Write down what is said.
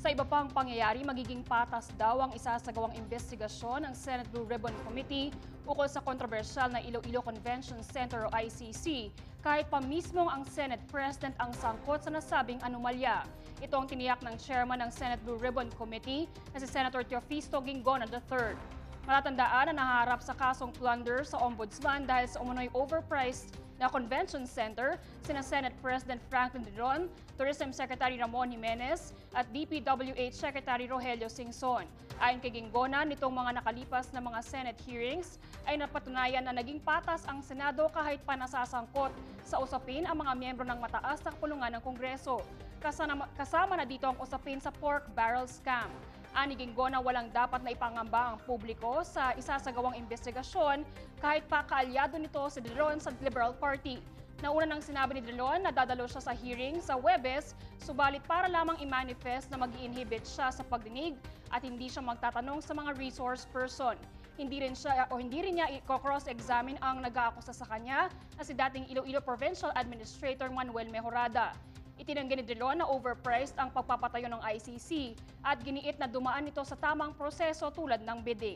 Sa iba pang pangyayari, magiging patas daw ang isasagawang investigasyon ng Senate Blue Ribbon Committee ukol sa kontrobersyal na Iloilo Convention Center o ICC, kahit pa mismong ang Senate President ang sangkot sa nasabing anomalya. Ito ang tiniyak ng chairman ng Senate Blue Ribbon Committee na si Senator Teofisto Ginggona III. Matatandaan na naharap sa kasong plunder sa Ombudsman dahil sa umunoy overpriced na convention center sina Senate President Franklin Drilon, Tourism Secretary Ramon Jimenez at DPWH Secretary Rogelio Singson. Ayon kay Ginggona, nitong mga nakalipas na mga Senate hearings ay napatunayan na naging patas ang Senado kahit pa nasasangkot sa usapin ang mga miyembro ng mataas na kapulungan ng Kongreso. Kasama na dito ang usapin sa pork barrel scam. Ani Ginggona, walang dapat na ipangamba ang publiko sa isasagawang investigasyon kahit pa kaalyado nito si Drilon sa Liberal Party. Nauna nang sinabi ni Drilon na dadalo siya sa hearing sa Huwebes, subalit para lamang i-manifest na mag-i-inhibit siya sa pagdinig at hindi siya magtatanong sa mga resource person. Hindi rin niya i-cross-examine ang nag-aakusa sa kanya na si dating Iloilo Provincial Administrator Manuel Mejorada. Itinanggi ni Drilon na overpriced ang pagpapatayo ng ICC at giniit na dumaan ito sa tamang proseso tulad ng bidding.